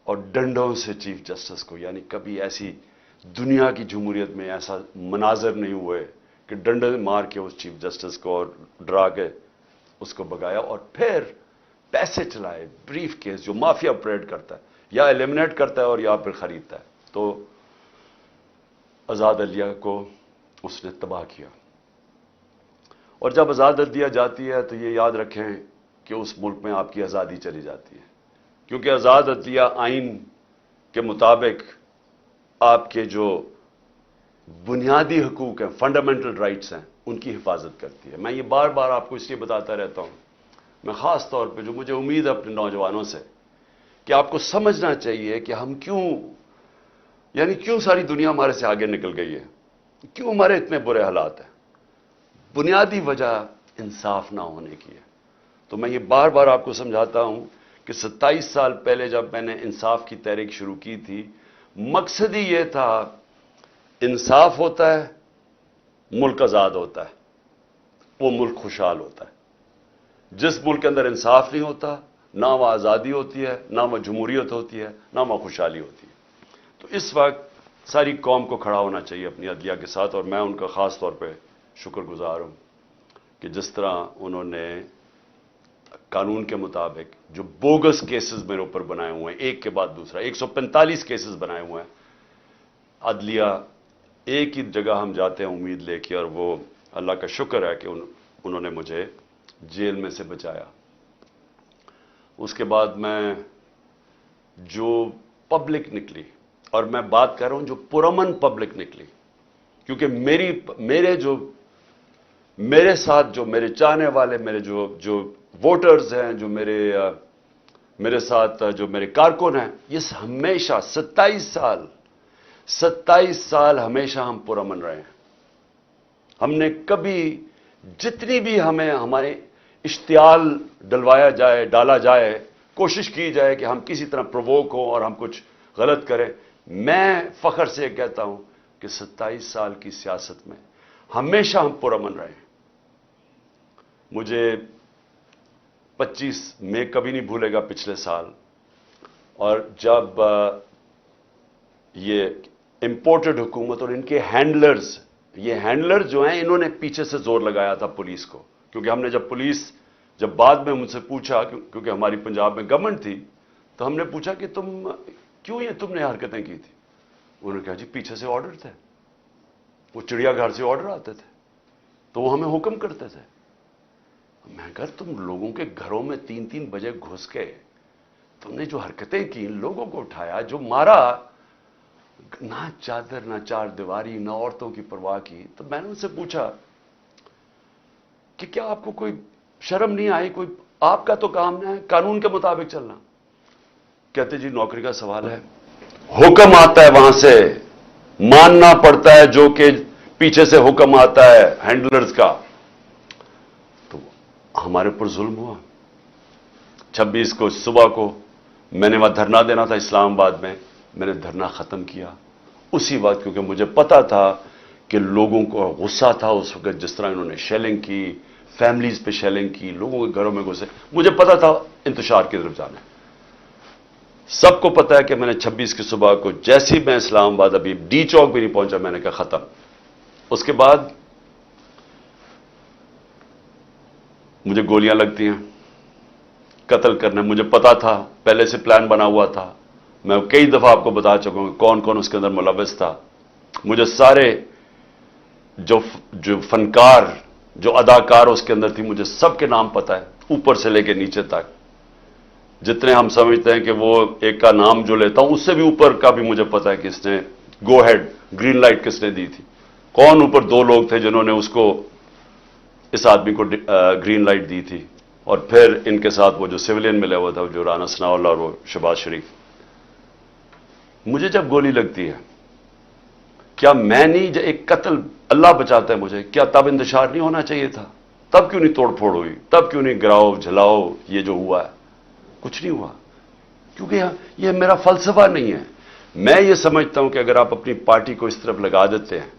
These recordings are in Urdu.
اور ڈنڈوں سے چیف جسٹس کو، یعنی کبھی ایسی دنیا کی جمہوریت میں ایسا مناظر نہیں ہوئے کہ ڈنڈے مار کے اس چیف جسٹس کو اور ڈرا کے اس کو بگایا، اور پھر پیسے چلائے، بریف کیس جو مافیا آپریٹ کرتا ہے، یا ایلیمنیٹ کرتا ہے اور یا پھر خریدتا ہے. تو آزاد عدلیہ کو اس نے تباہ کیا. اور جب آزاد عدلیہ جاتی ہے تو یہ یاد رکھیں کہ اس ملک میں آپ کی آزادی چلی جاتی ہے، کیونکہ آزاد عدلیہ آئین کے مطابق آپ کے جو بنیادی حقوق ہیں، فنڈامنٹل رائٹس ہیں، ان کی حفاظت کرتی ہے. میں یہ بار بار آپ کو اس لیے بتاتا رہتا ہوں، میں خاص طور پہ جو مجھے امید ہے اپنے نوجوانوں سے، کہ آپ کو سمجھنا چاہیے کہ ہم کیوں ساری دنیا ہمارے سے آگے نکل گئی ہے، کیوں ہمارے اتنے برے حالات ہیں. بنیادی وجہ انصاف نہ ہونے کی ہے. تو میں یہ بار بار آپ کو سمجھاتا ہوں کہ 27 سال پہلے جب میں نے انصاف کی تحریک شروع کی تھی، مقصد ہی یہ تھا، انصاف ہوتا ہے، ملک آزاد ہوتا ہے، وہ ملک خوشحال ہوتا ہے. جس ملک کے اندر انصاف نہیں ہوتا، نہ وہ آزادی ہوتی ہے، نہ وہ جمہوریت ہوتی ہے، نہ وہ خوشحالی ہوتی ہے. تو اس وقت ساری قوم کو کھڑا ہونا چاہیے اپنی عدلیہ کے ساتھ، اور میں ان کا خاص طور پہ شکر گزار ہوں کہ جس طرح انہوں نے قانون کے مطابق جو بوگس کیسز میرے اوپر بنائے ہوئے ہیں، ایک کے بعد دوسرا 145 کیسز بنائے ہوئے ہیں. عدلیہ ایک ہی جگہ ہم جاتے ہیں امید لے کے، اور وہ اللہ کا شکر ہے کہ انہوں نے مجھے جیل میں سے بچایا. اس کے بعد میں جو پبلک نکلی، اور میں بات کر رہا ہوں جو پرامن پبلک نکلی، کیونکہ میرے ساتھ جو میرے چاہنے والے، میرے جو ووٹرز ہیں، جو میرے ساتھ جو میرے کارکن ہیں، یہ ہمیشہ 27 سال ہمیشہ ہم پرامن رہے ہیں. ہم نے کبھی جتنی بھی ہمارے اشتعال ڈالا جائے، کوشش کی جائے کہ ہم کسی طرح پرووک ہوں اور ہم کچھ غلط کریں، میں فخر سے کہتا ہوں کہ 27 سال کی سیاست میں ہمیشہ ہم پرامن رہے ہیں. مجھے 25 میں کبھی نہیں بھولے گا پچھلے سال، اور جب یہ امپورٹڈ حکومت اور ان کے ہینڈلرز، یہ ہینڈلر جو ہیں، انہوں نے پیچھے سے زور لگایا تھا پولیس کو، کیونکہ ہم نے جب بعد میں مجھ سے پوچھا، کیونکہ ہماری پنجاب میں گورنمنٹ تھی، تو ہم نے پوچھا کہ تم نے حرکتیں کی تھی. انہوں نے کہا جی پیچھے سے آرڈر تھے، وہ چڑیا گھر سے آرڈر آتے تھے تو وہ ہمیں حکم کرتے تھے. میں کہا تم لوگوں کے گھروں میں 3 بجے گھس کے تم نے جو حرکتیں کی، لوگوں کو اٹھایا، جو مارا، نہ چادر نہ چار دیواری، نہ عورتوں کی پرواہ کی. تو میں نے ان سے پوچھا کہ کیا آپ کو کوئی شرم نہیں آئی؟ آپ کا تو کام ہے قانون کے مطابق چلنا. کہتے جی نوکری کا سوال ہے، حکم آتا ہے وہاں سے، ماننا پڑتا ہے جو کہ پیچھے سے حکم آتا ہے ہینڈلرز کا. تو ہمارے اوپر ظلم ہوا. 26 کو صبح کو میں نے وہاں دھرنا دینا تھا اسلام آباد میں نے دھرنا ختم کیا اسی وقت، کیونکہ مجھے پتا تھا کہ لوگوں کو غصہ تھا اس وقت، جس طرح انہوں نے شیلنگ کی، فیملیز پہ شیلنگ کی، لوگوں کے گھروں میں گھسے. مجھے پتا تھا انتشار کی طرف جانا ہے. سب کو پتا ہے کہ میں نے 26 کی صبح کو جیسے ہی میں اسلام آباد ابھی ڈی چوک بھی نہیں پہنچا، میں نے کہا ختم. اس کے بعد مجھے گولیاں لگتی ہیں، قتل کرنے. مجھے پتا تھا، پہلے سے پلان بنا ہوا تھا. میں کئی دفعہ آپ کو بتا چکا ہوں کون کون اس کے اندر ملوث تھا. مجھے سارے جو فنکار، جو اداکار اس کے اندر تھی، مجھے سب کے نام پتا ہے، اوپر سے لے کے نیچے تک. جتنے ہم سمجھتے ہیں کہ وہ ایک کا نام جو لیتا ہوں، اس سے بھی اوپر کا بھی مجھے پتا ہے کہ اس نے گو ہیڈ، گرین لائٹ کس نے دی تھی. کون اوپر 2 لوگ تھے جنہوں نے اس آدمی کو گرین لائٹ دی تھی. اور پھر ان کے ساتھ وہ جو سویلین ملا ہوا تھا، جو رانا ثناء اللہ اور وہ شہباز شریف. مجھے جب گولی لگتی ہے، کیا میں نہیں، ایک قتل اللہ بچاتا ہے مجھے، کیا تب انتشار نہیں ہونا چاہیے تھا؟ تب کیوں نہیں توڑ پھوڑ ہوئی؟ تب کیوں نہیں گراؤ جھلاؤ یہ جو ہوا ہے؟ کچھ نہیں ہوا، کیونکہ یہ میرا فلسفہ نہیں ہے. میں یہ سمجھتا ہوں کہ اگر آپ اپنی پارٹی کو اس طرف لگا دیتے ہیں،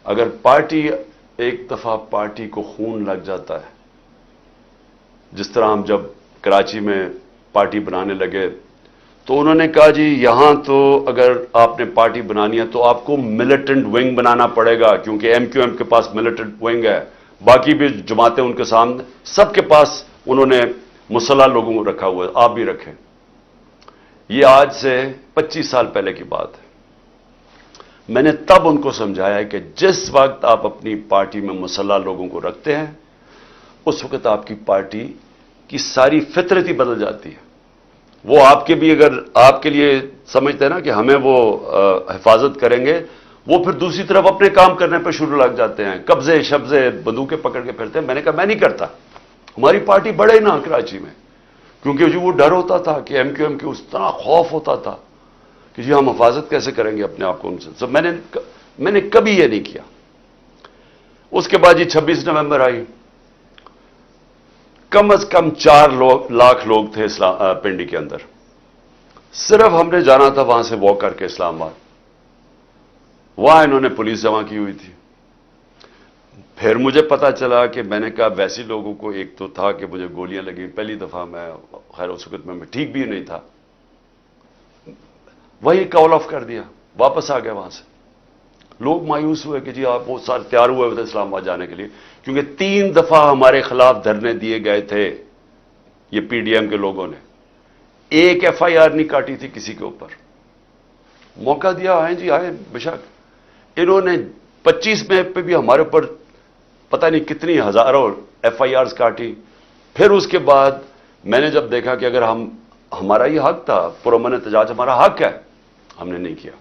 اگر ایک دفعہ پارٹی کو خون لگ جاتا ہے، جس طرح ہم جب کراچی میں پارٹی بنانے لگے تو انہوں نے کہا جی یہاں تو اگر آپ نے پارٹی بنانی ہے تو آپ کو ملیٹنٹ ونگ بنانا پڑے گا، کیونکہ ایم کیو ایم کے پاس ملیٹنٹ ونگ ہے، باقی بھی جماعتیں ان کے سامنے، سب کے پاس انہوں نے مسلح لوگوں کو رکھا ہوا ہے، آپ بھی رکھیں۔ یہ آج سے 25 سال پہلے کی بات ہے۔ میں نے تب ان کو سمجھایا کہ جس وقت آپ اپنی پارٹی میں مسلح لوگوں کو رکھتے ہیں اس وقت آپ کی پارٹی کی ساری فطرت ہی بدل جاتی ہے۔ وہ آپ کے بھی اگر آپ کے لیے سمجھتے ہیں نا کہ ہمیں وہ حفاظت کریں گے، وہ پھر دوسری طرف اپنے کام کرنے پہ شروع لگ جاتے ہیں، قبضے شبضے بندوقیں پکڑ کے پھرتے ہیں۔ میں نے کہا میں نہیں کرتا، ہماری پارٹی بڑھے نا کراچی میں، کیونکہ جو وہ ڈر ہوتا تھا کہ ایم کیو ایم کی، اس طرح خوف ہوتا تھا کہ جی ہم حفاظت کیسے کریں گے اپنے آپ کو ان سے۔ سب میں نے کبھی یہ نہیں کیا۔ اس کے بعد جی 26 نومبر آئی، کم از کم 4 لاکھ لوگ تھے پنڈی کے اندر، صرف ہم نے جانا تھا وہاں سے واک کر کے اسلام آباد، وہاں انہوں نے پولیس جمع کی ہوئی تھی۔ پھر مجھے پتا چلا کہ میں نے کہا ویسے لوگوں کو، ایک تو تھا کہ مجھے گولیاں لگیں، پہلی دفعہ میں، خیر اس وقت میں ٹھیک بھی نہیں تھا، وہی کال آف کر دیا، واپس آ گیا وہاں سے۔ لوگ مایوس ہوئے کہ جی آپ وہ سارے تیار ہوئے تھے اسلام آباد جانے کے لیے، کیونکہ 3 دفعہ ہمارے خلاف دھرنے دیے گئے تھے یہ پی ڈی ایم کے لوگوں نے، ایک ایف آئی آر نہیں کاٹی تھی کسی کے اوپر۔ موقع دیا، آئیں جی آئیں بے شک۔ انہوں نے 25 میں پہ بھی ہمارے اوپر پتہ نہیں کتنی ہزاروں ایف آئی آرز کاٹی۔ پھر اس کے بعد میں نے جب دیکھا کہ اگر ہمارا یہ حق تھا، پرامن احتجاج ہمارا حق ہے، ہم نے نہیں کیا۔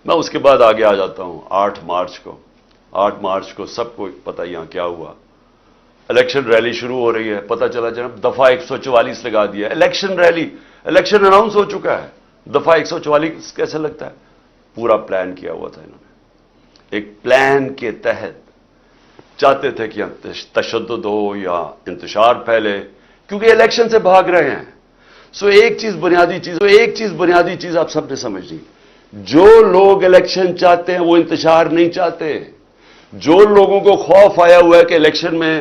میں اس کے بعد آگے آ جاتا ہوں 8 مارچ کو سب کو پتہ یہاں کیا ہوا۔ الیکشن ریلی شروع ہو رہی ہے، پتہ چلا جناب دفعہ 144 لگا دیا۔ الیکشن ریلی، الیکشن اناؤنس ہو چکا ہے، دفعہ 144 کیسے لگتا ہے؟ پورا پلان کیا ہوا تھا انہوں نے، ایک پلان کے تحت چاہتے تھے کہ تشدد ہو یا انتشار پھیلے، کیونکہ الیکشن سے بھاگ رہے ہیں۔ سو ایک چیز بنیادی چیز آپ سب نے سمجھنی، جو لوگ الیکشن چاہتے ہیں وہ انتشار نہیں چاہتے۔ جو لوگوں کو خوف آیا ہوا ہے کہ الیکشن میں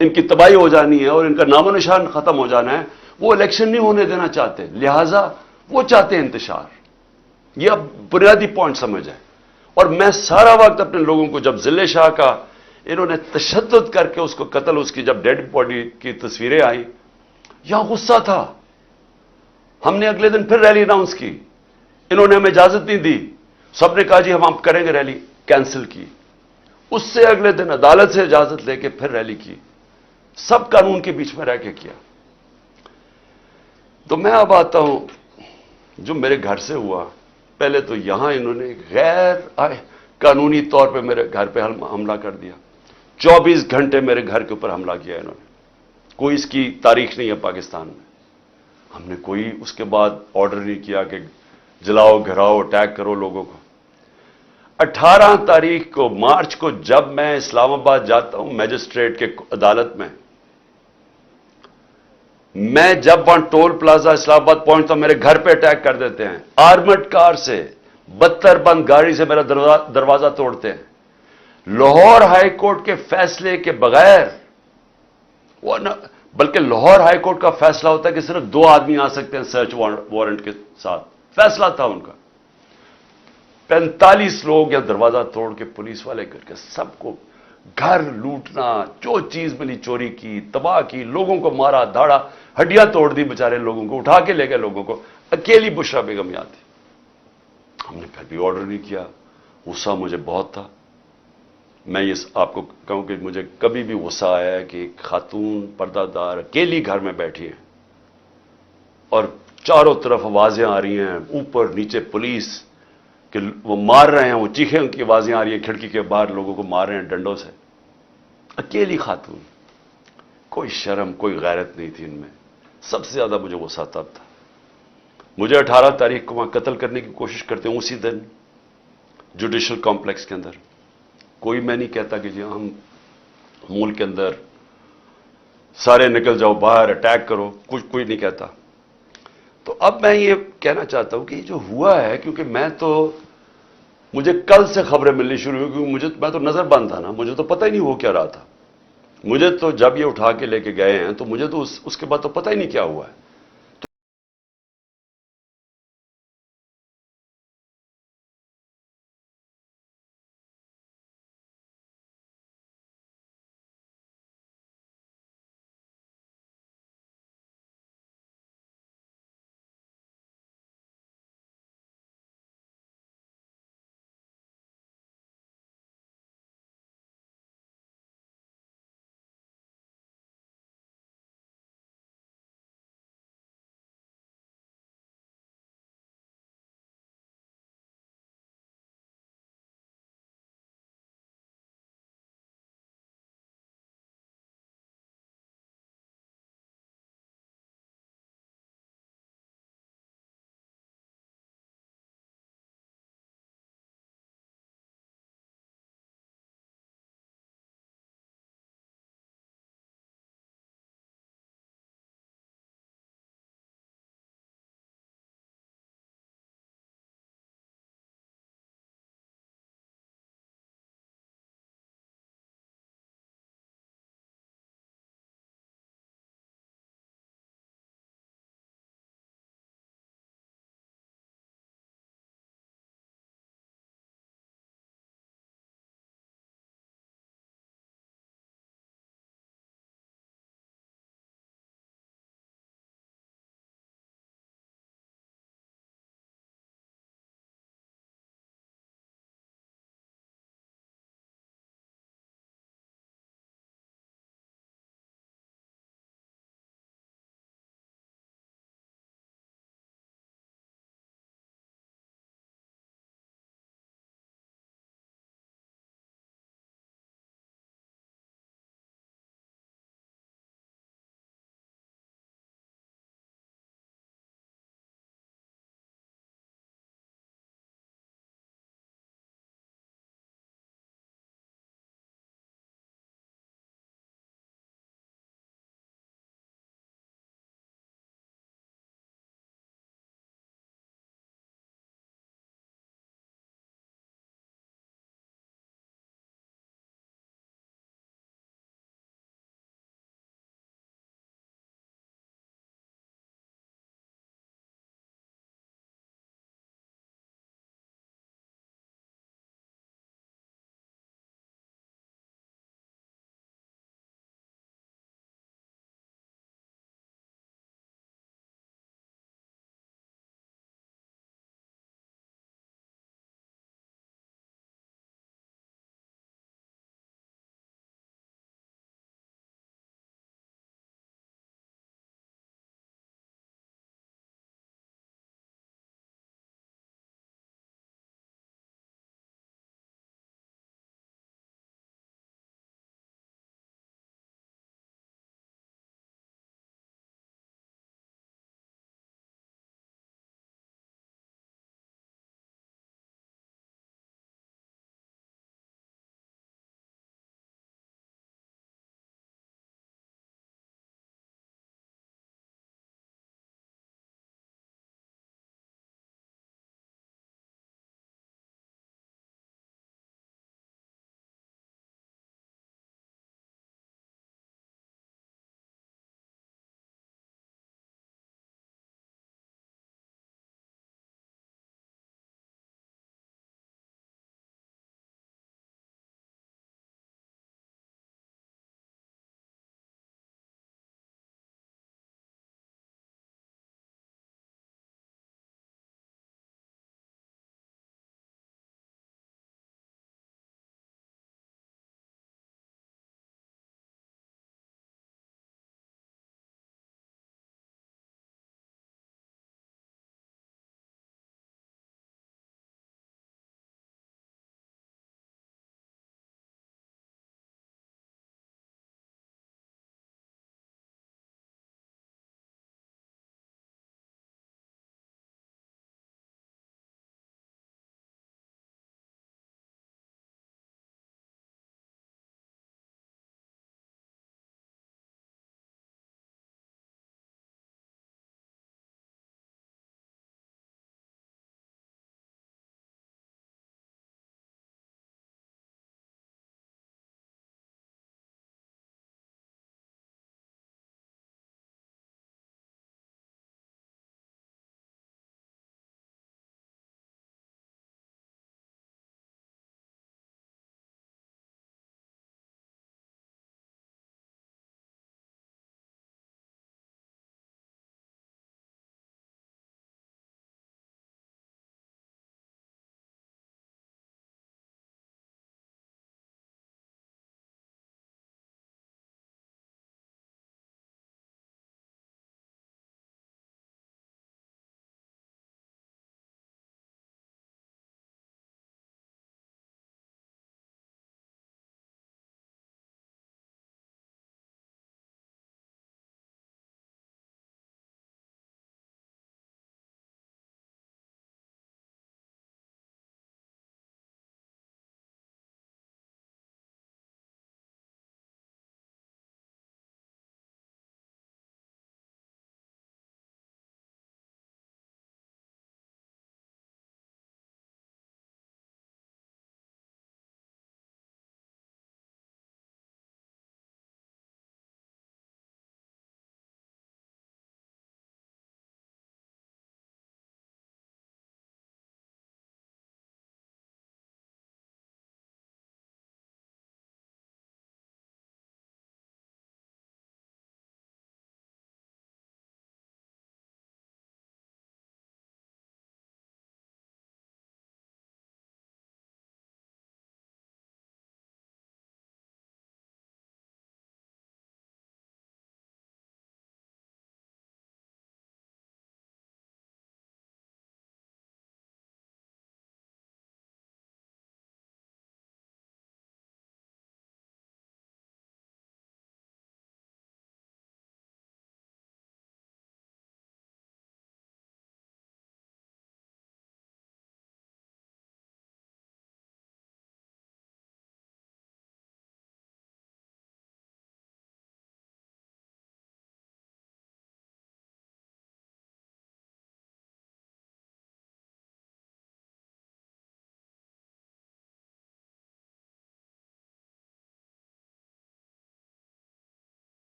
ان کی تباہی ہو جانی ہے اور ان کا نام و نشان ختم ہو جانا ہے، وہ الیکشن نہیں ہونے دینا چاہتے، لہذا وہ چاہتے ہیں انتشار۔ یہ اب بنیادی پوائنٹ سمجھ ہے۔ اور میں سارا وقت اپنے لوگوں کو، جب ضلع شاہ کا انہوں نے تشدد کر کے اس کو قتل، اس کی جب ڈیڈ باڈی کی تصویریں آئیں، یہاں غصہ تھا۔ ہم نے اگلے دن پھر ریلی اناؤنس کی، انہوں نے ہمیں اجازت نہیں دی، سب نے کہا جی ہم کریں گے ریلی، کینسل کی۔ اس سے اگلے دن عدالت سے اجازت لے کے پھر ریلی کی، سب قانون کے بیچ میں رہ کے کیا۔ تو میں اب آتا ہوں جو میرے گھر سے ہوا۔ پہلے تو یہاں انہوں نے غیر قانونی طور پہ میرے گھر پہ حملہ کر دیا، 24 گھنٹے میرے گھر کے اوپر حملہ کیا انہوں نے، کوئی اس کی تاریخ نہیں ہے پاکستان میں۔ ہم نے کوئی اس کے بعد آرڈر نہیں کیا کہ جلاؤ، گھراؤ، اٹیک کرو لوگوں کو۔ 18 تاریخ کو مارچ کو جب میں اسلام آباد جاتا ہوں میجسٹریٹ کے عدالت میں جب وہاں ٹول پلازا اسلام آباد پہنچتا ہوں، میرے گھر پہ اٹیک کر دیتے ہیں، آرمڈ کار سے، 72 بند گاڑی سے میرا دروازہ توڑتے ہیں۔ لاہور ہائی کورٹ کے فیصلے کے بغیر، بلکہ لاہور ہائی کورٹ کا فیصلہ ہوتا ہے کہ صرف 2 آدمی آ سکتے ہیں سرچ وارنٹ کے ساتھ، فیصلہ تھا ان کا، 45 لوگ یا دروازہ توڑ کے پولیس والے کر کے سب کو گھر لوٹنا، جو چیز ملی چوری کی، تباہ کی، لوگوں کو مارا دھاڑا، ہڈیاں توڑ دی بیچارے لوگوں کو، اٹھا کے لے گئے لوگوں کو۔ اکیلی بشرا بیگم یاد تھی۔ ہم نے پھر بھی آرڈر نہیں کیا، غصہ مجھے بہت تھا۔ میں یہ آپ کو کہوں کہ مجھے کبھی بھی غصہ آیا ہے کہ ایک خاتون پردہ دار اکیلی گھر میں بیٹھی ہیں اور چاروں طرف آوازیں آ رہی ہیں، اوپر نیچے پولیس کہ وہ مار رہے ہیں، وہ چیخیں ان کی آوازیں آ رہی ہیں، کھڑکی کے باہر لوگوں کو مار رہے ہیں ڈنڈوں سے، اکیلی خاتون، کوئی شرم کوئی غیرت نہیں تھی ان میں۔ سب سے زیادہ مجھے غصہ تب تھا۔ مجھے 18 تاریخ کو وہاں قتل کرنے کی کوشش کرتے ہیں، اسی دن جوڈیشل کمپلیکس کے اندر۔ کوئی میں نہیں کہتا کہ جی ہم ملک کے اندر سارے نکل جاؤ باہر، اٹیک کرو، کوئی نہیں کہتا۔ تو اب میں یہ کہنا چاہتا ہوں کہ یہ جو ہوا ہے، کیونکہ مجھے کل سے خبریں ملنی شروع ہوئی، کیونکہ میں تو نظر بند تھا نا، مجھے تو پتہ ہی نہیں ہو کیا رہا تھا۔ مجھے تو جب یہ اٹھا کے لے کے گئے ہیں تو مجھے تو اس کے بعد تو پتہ ہی نہیں کیا ہوا ہے۔